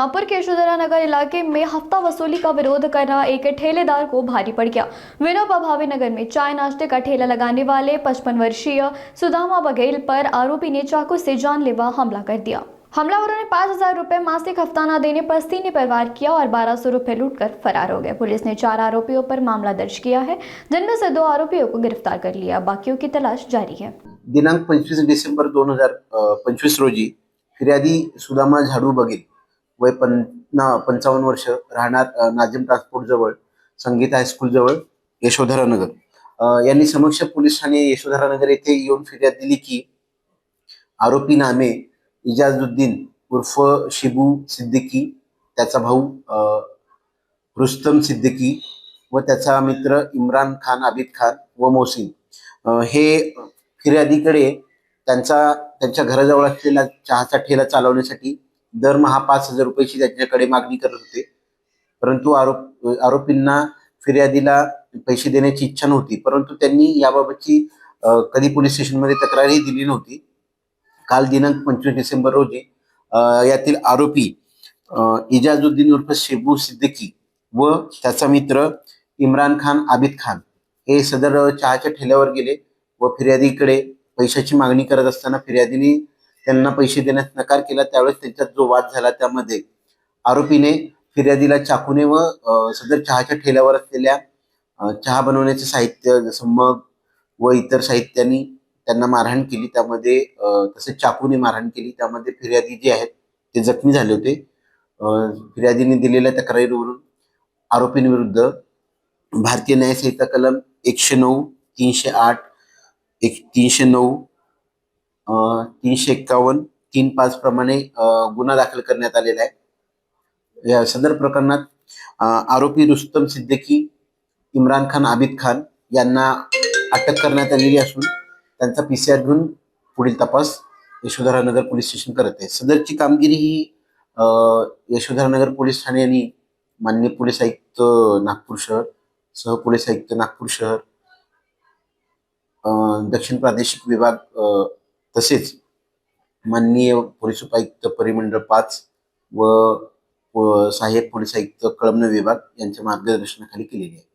नागपुर के यशोधरा नगर इलाके में हफ्ता वसूली का विरोध करना एक ठेलेदार को भारी पड़ गया। विनोबा भावे नगर में चाय नाश्ते का ठेला लगाने वाले 55 वर्षीय सुदामा बघेल पर आरोपी ने चाकू से जानलेवा हमला कर दिया। हमलावरों ने 5,000 रुपए मासिक हफ्ता न देने पर सीने पर वार किया और 1,200 रुपए लूटकर फरार हो गए। पुलिस ने 4 आरोपियों पर मामला दर्ज किया है, जिनमें से 2 आरोपियों को गिरफ्तार कर लिया। बाकियों की तलाश जारी है। दिनांक 25 डिसेंबर 2025 रोजी फिर्यादी सुदामा झाडू बघेल वय 55 वर्ष राहणार नाजिम ट्रान्सपोर्ट जवळ संगीत हायस्कूल जवळ यशोधरा नगर यांनी समक्ष पोलीस ठाणे यशोधरा नगर येथे येऊन फिर्याद दिली की आरोपी नामे इजाजुद्दीन उर्फ शिबू सिद्दीकी, त्याचा भाऊ रुस्तम सिद्दीकी व त्याचा मित्र इम्रान खान, आबिद खान व मोहसिन हे फिर्यादीकडे त्यांच्या घराजवळ असलेला चहाचा ठेला चालवण्यासाठी दरमहा 5,000 रुपयाची त्यांच्याकडे मागणी करत होते. परंतु आरोपींना फिर्यादीला पैसे देण्याची इच्छा नव्हती, परंतु त्यांनी याबाबतची कधी पोलीस स्टेशनमध्ये तक्रारही दिली नव्हती. काल दिनांक 25 डिसेंबर रोजी यातील आरोपी इजाजुद्दीन उर्फ शेबू सिद्दीकी व त्याचा मित्र इम्रान खान, आबिद खान हे सदर चहाच्या ठेल्यावर गेले व फिर्यादीकडे पैशाची मागणी करत असताना फिर्यादीने त्यांना पैसे देण्यास नकार केला. त्यावेळेस त्यांच्यात जो वाद झाला त्यामध्ये आरोपीने फिर्यादीला चाकूने व सदर चहाच्या ठेल्यावर असलेल्या चहा बनवण्याचे साहित्य जसं मग व इतर साहित्यांनी त्यांना मारहाण केली. त्यामध्ये तसेच चाकूने मारहाण केली. त्यामध्ये फिर्यादी जे आहेत ते जखमी झाले होते. फिर्यादीने दिलेल्या तक्रारीवरून आरोपींविरुद्ध भारतीय न्याय संहिता कलम 109, 308, 309, 351, 3.5 प्रमाणे गुन्हा दाखल करण्यात आलेला आहे. या सदर प्रकरणात आरोपी रुस्तम सिद्दीकी, इम्रान खान, आबिद खान यांना अटक करण्यात आलेली असून त्यांचा PCR घेऊन पुढील तपास यशोधरा नगर पोलीस स्टेशन करत आहे. सदरची कामगिरी ही यशोधरा नगर पोलीस ठाणे यांनी माननीय पोलीस आयुक्त नागपूर शहर, सहपोलीस आयुक्त नागपूर शहर, दक्षिण प्रादेशिक विभाग तसेच माननीय पोलीस उपायुक्त परिमंडळ 5 व सहाय्यक पोलीस आयुक्त कळमना विभाग यांच्या मार्गदर्शनाखाली केलेली आहे.